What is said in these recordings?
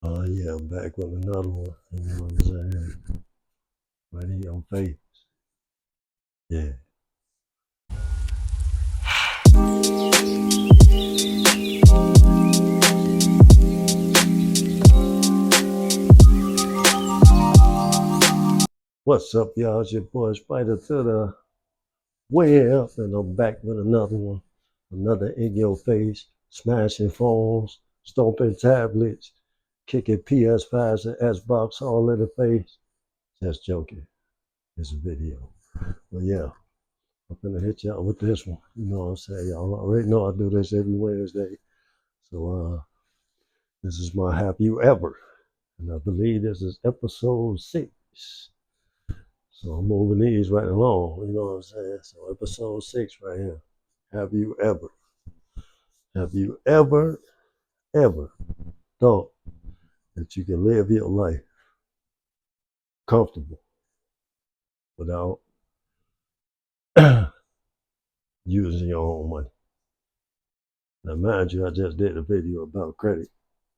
Oh yeah, I'm back with another one. You know what I'm saying? Ready on faith. Yeah. What's up, y'all? It's your boy Spider to the web, and I'm back with another one. Another in your face, smashing phones, stomping tablets, kicking PS5s and Xbox all in the face. Just joking. It's a video. But yeah, I'm gonna hit y'all with this one. You know what I'm saying? Y'all already know I do this every Wednesday. So this is my Have You Ever? And I believe this is episode 6. So I'm moving these right along, you know what I'm saying? So episode 6 right here. Have you ever thought that you can live your life comfortable without using your own money? Now mind you, I just did a video about credit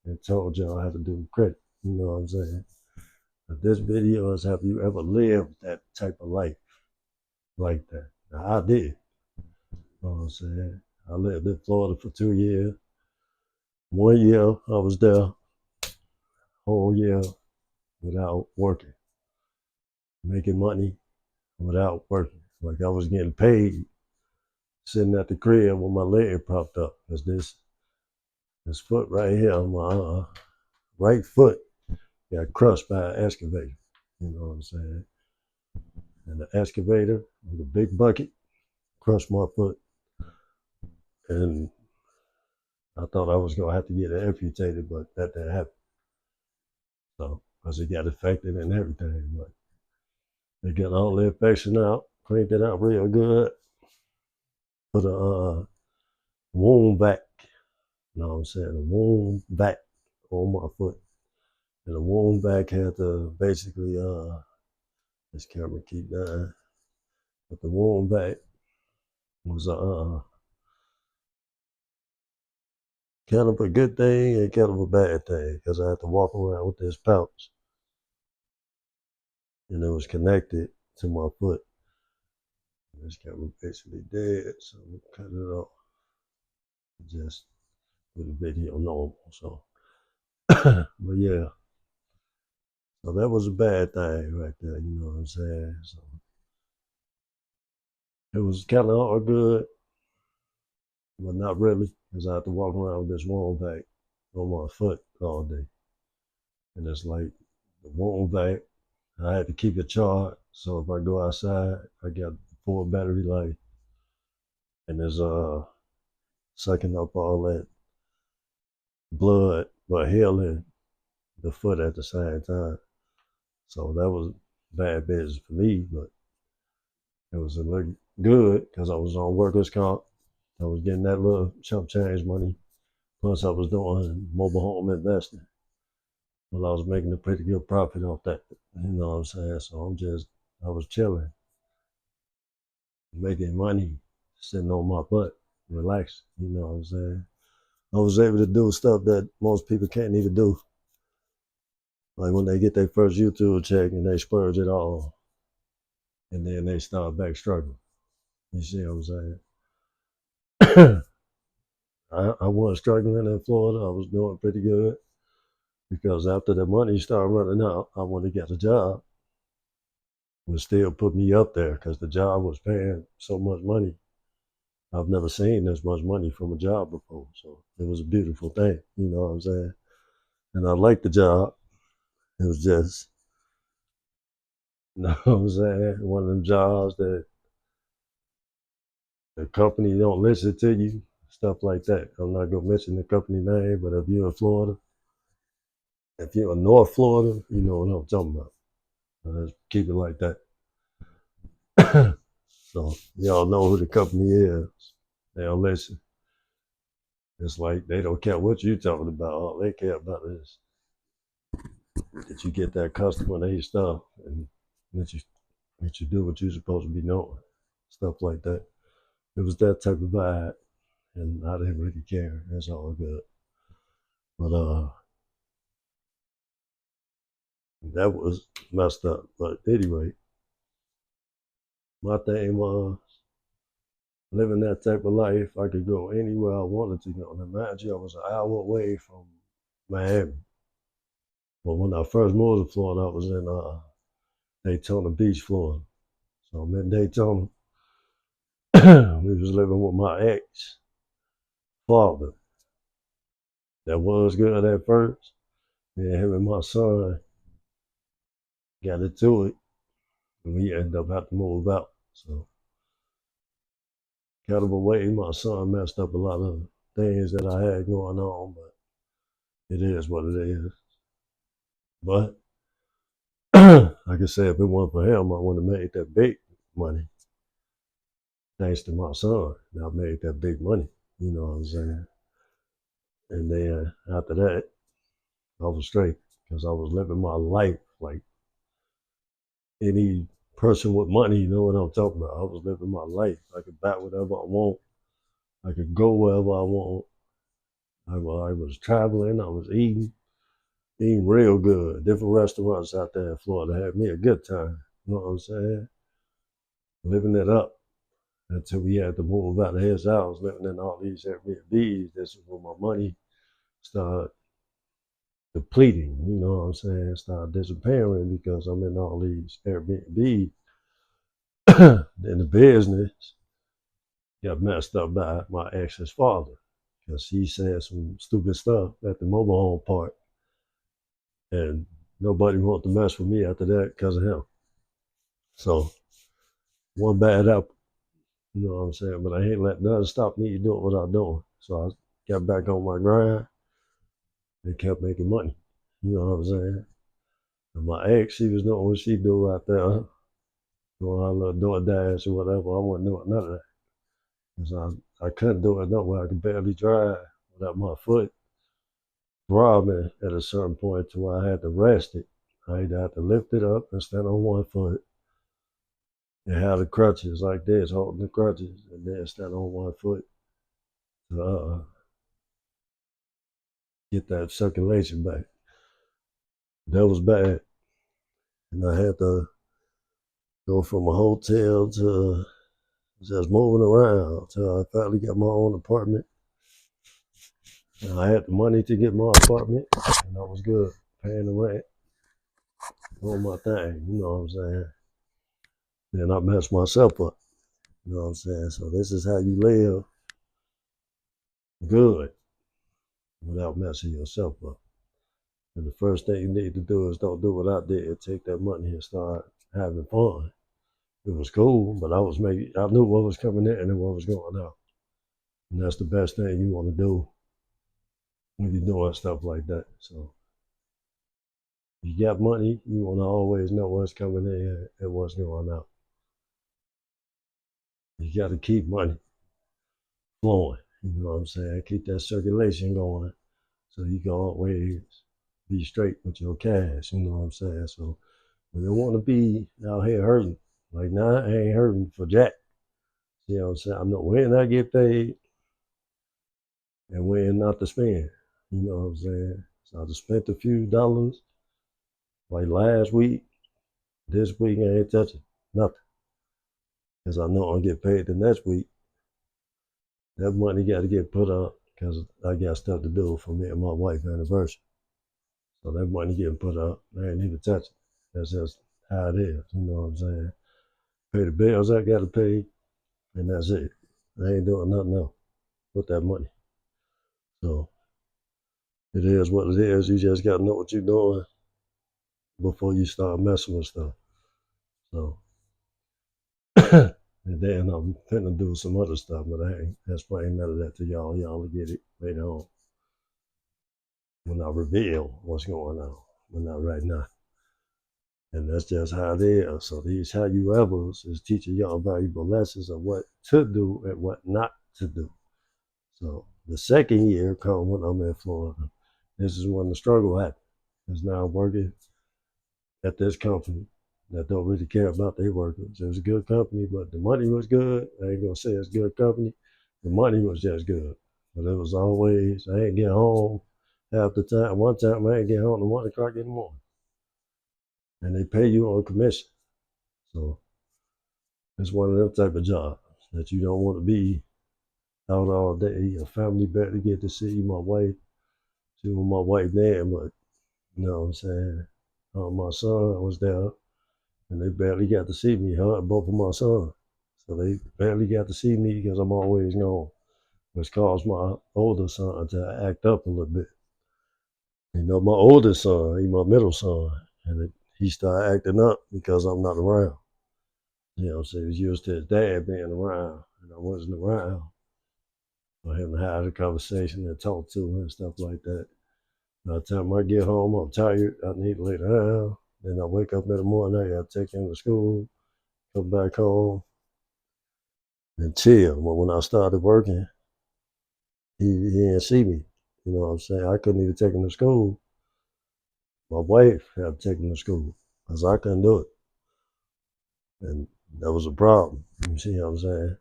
and told y'all how to do credit. You know what I'm saying? But this video is, have you ever lived that type of life like that? Now I did. You know what I'm saying? I lived in Florida for 2 years. 1 year I was there, whole year without working, making money without working. Like I was getting paid sitting at the crib when my leg popped up. Cause this foot right here, my right foot got crushed by an excavator. You know what I'm saying? And the excavator with a big bucket crushed my foot. And I thought I was gonna have to get it amputated, but that didn't happen. So, cause it got infected and everything. But they got all the infection out, cleaned it out real good, put a wound vac, you know what I'm saying, a wound vac on my foot. And the wound vac had to basically, this camera keep dying, but the wound vac was kind of a good thing and kind of a bad thing because I had to walk around with this pouch and it was connected to my foot. This camera basically dead, so I'm gonna cut it off. Just put the video normal. So, but yeah, so that was a bad thing right there. You know what I'm saying? So it was kind of all good, but not really, because I had to walk around with this wound vac on my foot all day, and it's like the wound vac. I had to keep it charged, so if I go outside, I got full battery life, and it's sucking up all that blood, but healing the foot at the same time. So that was bad business for me, but it was a little good because I was on workers' comp. I was getting that little chump change money. Plus, I was doing mobile home investing. Well, I was making a pretty good profit off that. You know what I'm saying? So I was chilling, making money, sitting on my butt, relaxing. You know what I'm saying? I was able to do stuff that most people can't even do. Like when they get their first YouTube check and they splurge it all, and then they start back struggling. You see what I'm saying? I was struggling in Florida. I was doing pretty good because after the money started running out, I wanted to get a job. Would still put me up there because the job was paying so much money. I've never seen this much money from a job before. So it was a beautiful thing. You know what I'm saying? And I liked the job. It was just, you know what I'm saying? One of them jobs that the company don't listen to you, stuff like that. I'm not gonna mention the company name, but if you're in Florida, if you're in North Florida, you know what I'm talking about. Let's keep it like that. So y'all know who the company is. They don't listen. It's like they don't care what you talking about. All they care about is that you get that customer their stuff and that you do what you're supposed to be doing. Stuff like that. It was that type of vibe, and I didn't really care. That's all good. But that was messed up. But anyway, my thing was living that type of life. I could go anywhere I wanted to go. Now, mind you, I was an hour away from Miami. But when I first moved to Florida, I was in Daytona Beach, Florida. So I'm in Daytona. We was living with my ex father. That was good at first. Yeah, him and my son got into it, and we ended up having to move out. So kind of a way, my son messed up a lot of things that I had going on, but it is what it is. But like I said, if it weren't for him, I wouldn't have made that big money. Thanks to my son, I made that big money. You know what I'm saying? And then after that, I was straight because I was living my life like any person with money. You know what I'm talking about? I was living my life. I could buy whatever I want. I could go wherever I want. I was traveling. I was eating real good. Different restaurants out there in Florida had me a good time. You know what I'm saying? Living it up until we had to move out of his house, living in all these Airbnbs. This is when my money started depleting. You know what I'm saying? Started disappearing because I'm in all these Airbnbs. Then the business got messed up by my ex's father because he said some stupid stuff at the mobile home park, and nobody wanted to mess with me after that because of him. So one bad apple, you know what I'm saying? But I ain't let nothing stop me doing what I'm doing. So I got back on my grind and kept making money. You know what I'm saying? And my ex, she was doing what she do out there, doing her little DoorDash or whatever. I wasn't doing none of that. Because I couldn't do it nowhere. I could barely drive without my foot throbbing at a certain point to where I had to rest it. I either had to lift it up and stand on one foot and have the crutches like this, holding the crutches, and then stand on one foot to get that circulation back. That was bad. And I had to go from a hotel to just moving around until I finally got my own apartment. And I had the money to get my apartment, and I was good paying the rent, doing my thing. You know what I'm saying? Then I messed myself up. You know what I'm saying? So this is how you live good without messing yourself up. And the first thing you need to do is don't do what I did. Take that money and start having fun. It was cool, but I knew what was coming in and what was going out. And that's the best thing you want to do when you're doing stuff like that. So you got money, you want to always know what's coming in and what's going out. You got to keep money flowing. You know what I'm saying? Keep that circulation going so you can always be straight with your cash. You know what I'm saying? So we don't want to be out here hurting. Like now, I ain't hurting for jack. You know what I'm saying? I know when I get paid and when not to spend. You know what I'm saying? So I just spent a few dollars like last week. This week I ain't touching nothing because I know I'll get paid the next week. That money got to get put up because I got stuff to do for me and my wife's anniversary. So that money getting put up, I ain't even touch it. That's just how it is. You know what I'm saying? Pay the bills I got to pay, and that's it. I ain't doing nothing else with that money. So it is what it is. You just got to know what you're doing before you start messing with stuff. So, and then I'm finna do some other stuff, but I ain't explain none of that to y'all. Y'all will get it later on when I reveal what's going on, but not right now. And that's just how it is. So these how you evers is teaching y'all valuable lessons of what to do and what not to do. So the second year come when I'm in Florida. This is when the struggle happened. Because now I'm working at this company that don't really care about their workers. It was a good company, but the money was good. I ain't gonna say it's a good company. The money was just good. But it was always, I ain't get home half the time. One time I ain't get home at 1 o'clock in the morning. and they pay you on commission. So it's one of them type of jobs that you don't want to be out all day. Your family better get to see my wife. She was my wife then, but you know what I'm saying? My son was there, and they barely got to see me. Both of my sons. So they barely got to see me because I'm always gone, which caused my older son to act up a little bit. You know, my oldest son, he my middle son, and he started acting up because I'm not around. You know, so he was used to his dad being around, and I wasn't around for him to have a conversation and talk to and stuff like that. By the time I get home, I'm tired. I need to lay down. Then I wake up in the morning. I got to take him to school, come back home, and chill. But when I started working, he didn't see me. You know what I'm saying? I couldn't even take him to school. My wife had to take him to school because I couldn't do it. And that was a problem. You see what I'm saying?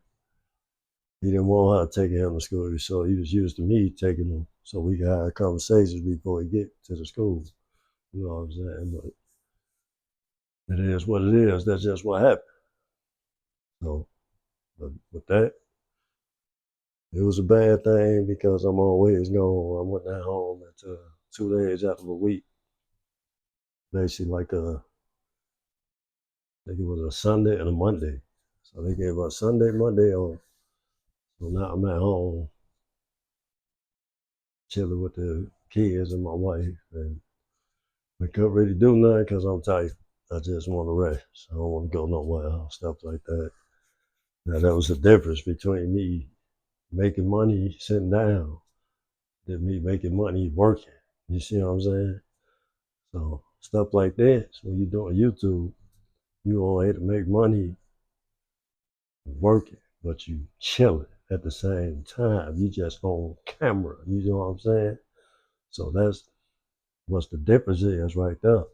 He didn't want her taking him to school, so he was used to me taking him so we could have conversations before he get to the school. You know what I'm saying? But it is what it is. That's just what happened. So, but with that, it was a bad thing because I'm always gone. I went down home at 2 days out of a week, basically I think it was a Sunday and a Monday. So they gave us Sunday, Monday off. So now I'm at home chilling with the kids and my wife, and we couldn't really do nothing because I'm tired. I just want to rest. I don't want to go nowhere, stuff like that. Now that was the difference between me making money sitting down than me making money working. You see what I'm saying? So stuff like that. So when you're doing YouTube, you all here to make money working, but you chilling at the same time. You just on camera. You know what I'm saying? So that's what's the difference is right there.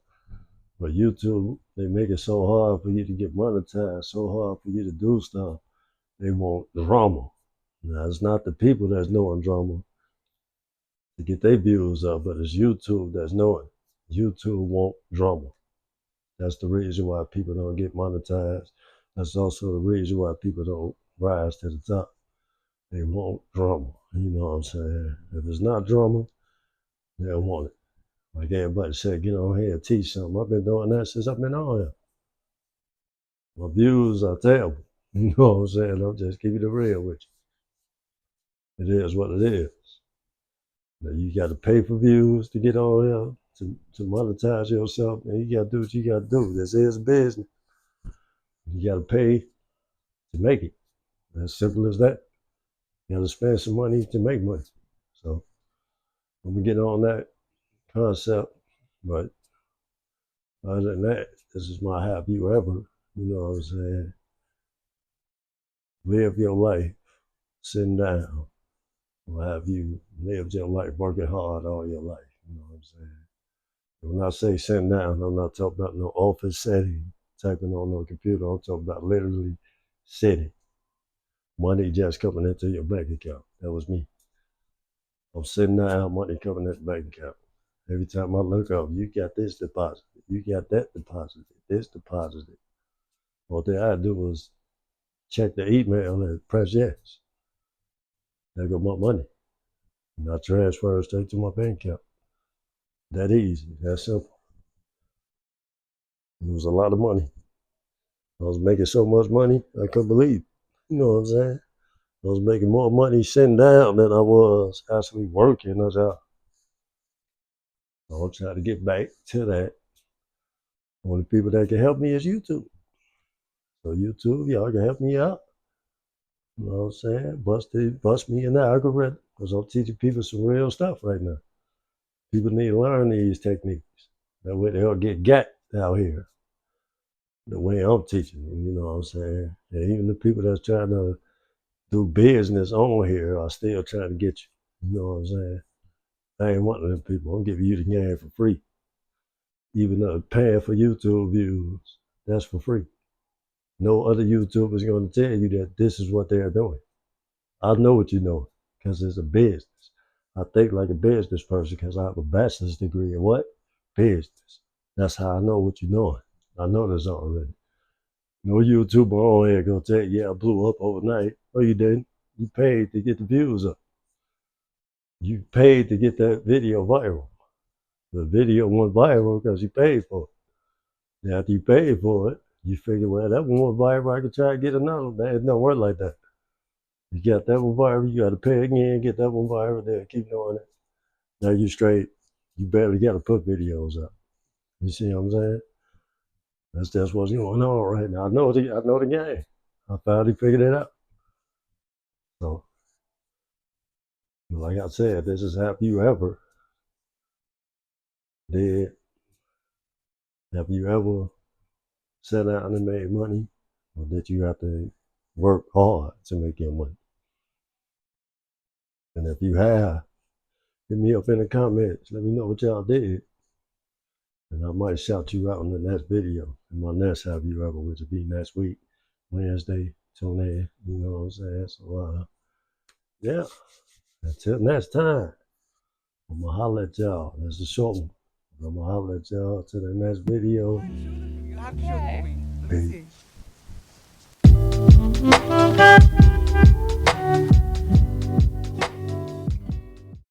But YouTube, they make it so hard for you to get monetized, so hard for you to do stuff. They want drama. Now, it's not the people that's knowing drama to get their views up, but it's YouTube that's knowing. YouTube want drama. That's the reason why people don't get monetized. That's also the reason why people don't rise to the top. They want drama. You know what I'm saying? If it's not drama, they don't want it. Like everybody said, get on here and teach something. I've been doing that since I've been on here. My views are terrible. You know what I'm saying? I'm just keeping it real with you. It is what it is. Now you got to pay for views to get on here, to monetize yourself, and you got to do what you got to do. This is business. You got to pay to make it. As simple as that. You got to spend some money to make money. So I'm gonna get on that concept. But other than that, this is my have you ever. You know what I'm saying? Live your life sitting down. Or have you lived your life working hard all your life? You know what I'm saying? When I say sitting down, I'm not talking about no office setting, typing on no computer. I'm talking about literally sitting. Money just coming into your bank account. That was me. I'm sitting down, money coming into the bank account. Every time I look up, you got this deposited, you got that deposited, this deposited. All thing I do was check the email and press yes. There go my money. And I transfer it straight to my bank account. That easy, that simple. It was a lot of money. I was making so much money, I couldn't believe it. You know what I'm saying? I was making more money sitting down than I was actually working a job. I'm trying to get back to that. Only people that can help me is YouTube. So YouTube, y'all can help me out. You know what I'm saying? Bust me in the algorithm because I'm teaching people some real stuff right now. People need to learn these techniques. That way they'll get out here. The way I'm teaching them, you know what I'm saying? And even the people that's trying to do business on here are still trying to get you. You know what I'm saying? I ain't one of them people. I'm giving you the game for free. Even though paying for YouTube views, that's for free. No other YouTuber is going to tell you that this is what they're doing. I know what you know because it's a business. I think like a business person because I have a bachelor's degree in what? Business. That's how I know what you're doing. I know this already. No YouTuber on here gonna tell you, yeah, I blew up overnight. No, you didn't. You paid to get the views up. You paid to get that video viral. The video went viral because you paid for it. And after you paid for it, you figure, well, that one went viral, I could try to get another one. It don't work like that. You got that one viral, you got to pay again, get that one viral, then keep doing it. Now you straight. You barely got to put videos up. You see what I'm saying? That's what's going on right now. I know the game. I finally figured it out. So, like I said, this is have you ever did? Have you ever sat down and made money, or did you have to work hard to make your money? And if you have, hit me up in the comments. Let me know what y'all did, and I might shout you out in the next video, in my next have you ever, which will be next week, Wednesday. Tune in. You know what I'm saying? So, yeah. Until next time, I'm gonna holler at y'all. That's a short one. I'm gonna holler at y'all to the next video. You have to show me. Let me Peace. see.